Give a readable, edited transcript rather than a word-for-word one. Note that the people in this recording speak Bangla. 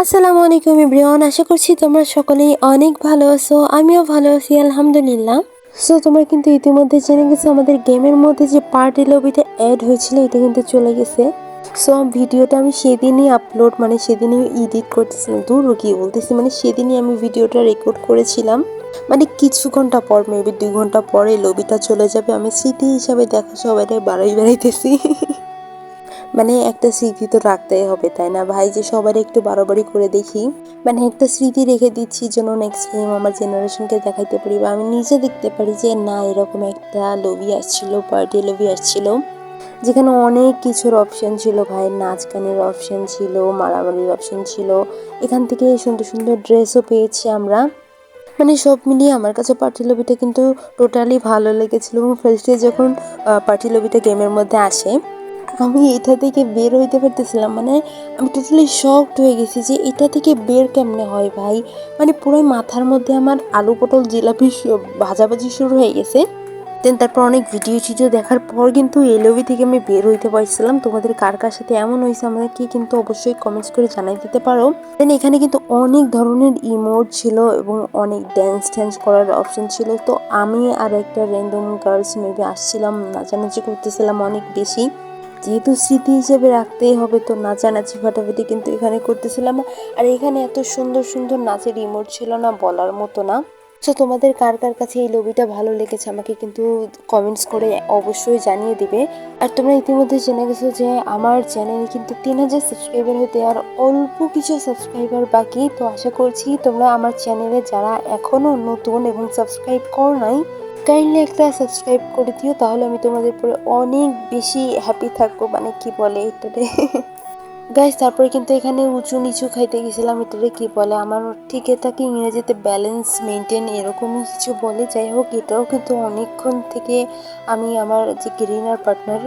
আসসালামু আলাইকুম এভরিওয়ান, আশা করছি তোমরা সকলেই অনেক ভালো আছো। আমিও ভালো আছি আলহামদুলিল্লাহ। সো তোমরা কিন্তু ইতিমধ্যে জেনে গেছো আমাদের গেমের মধ্যে যে পার্টি লবিটা অ্যাড হয়েছিল এটা কিন্তু চলে গেছে। সো ভিডিওটা আমি সেদিনই আপলোড সেদিনই এডিট করতেছিলাম, দূর কি বলতেছি, সেদিনই আমি ভিডিওটা রেকর্ড করেছিলাম। কিছু ঘন্টা পর, মেবি 2 ঘন্টা পরে লবিটা চলে যাবে। আমি স্মৃতি হিসাবে দেখো সবাই বেড়াইতেছি। একটা স্মৃতি তো রাখতেই হবে, তাই না ভাই? যে সবার একটু বাড়াবাড়ি করে দেখি, একটা স্মৃতি রেখে দিচ্ছি যেন নেক্সট টাইম আমার জেনারেশনকে দেখাইতে পারি বা আমি নিজে দেখতে পারি যে না, এরকম একটা লবি আসছিল, পার্টি লবি আসছিল, যেখানে অনেক কিছুর অপশন ছিল ভাই। নাচ গানের অপশন ছিল, মারামারির অপশন ছিল, এখান থেকে সুন্দর সুন্দর ড্রেসও পেয়েছি আমরা। সব মিলিয়ে আমার কাছে পার্টি লবিটা কিন্তু টোটালি ভালো লেগেছিল। এবং ফার্স্টে যখন পার্টি লবিটা গেমের মধ্যে আসে, আমি এটা থেকে বের হইতে পারতেছিলাম, আমি টোটালি শকড হয়ে গেছি যে এটা থেকে বের কেমনে হয় ভাই। পুরোই মাথার মধ্যে আমার আলু পটল জিলাপি ভাজাভাজি শুরু হয়ে গেছে। দেন তারপর অনেক ভিডিও দেখার পর কিন্তু এই লবি থেকে আমি বের হইতে পারছিলাম। তোমাদের কার কার সাথে এমন হয়েছে আমাকে কিন্তু অবশ্যই কমেন্টস করে জানাই দিতে পারো। দেন এখানে কিন্তু অনেক ধরনের ইমোট ছিল এবং অনেক ড্যান্স করার অপশন ছিল। তো আমি আর একটা র্যান্ডম গার্লস মেবি আসছিলাম, নাচানাচি করতেছিলাম অনেক বেশি। যেহেতু স্মৃতি হিসেবে রাখতেই হবে, তো নাচানাচি ফাটাফাটি কিন্তু এখানে করতেছিলাম। আর এখানে এত সুন্দর সুন্দর নাচের ইমোট ছিল না, বলার মতো না। সো তোমাদের কার কার কাছে এই লবিটা ভালো লেগেছে আমাকে কিন্তু কমেন্টস করে অবশ্যই জানিয়ে দিবে। আর তোমরা ইতিমধ্যে জেনে গেছো যে আমার চ্যানেলে কিন্তু 3000 সাবস্ক্রাইবার হতে আর অল্প কিছু সাবস্ক্রাইবার বাকি। তো আশা করছি তোমরা আমার চ্যানেলে যারা এখনও নতুন এবং সাবস্ক্রাইব করো নাই, কাইন্ডলি একটা সাবস্ক্রাইব করে দিও, তাহলে আমি তোমাদের পরে অনেক বেশি হ্যাপি থাকবো। কি বলে এটাতে গাইস, তারপরে কিন্তু এখানে উঁচু নিচু খাইতে গেছিলাম, এটারে কি বলে আমার ঠিক এটাকে ইংরেজিতে ব্যালেন্স মেনটেন এরকমই কিছু বলে। যাই হোক, এটাও কিন্তু অনেকক্ষণ থেকে আমি আমার যে গ্রিনার পার্টনার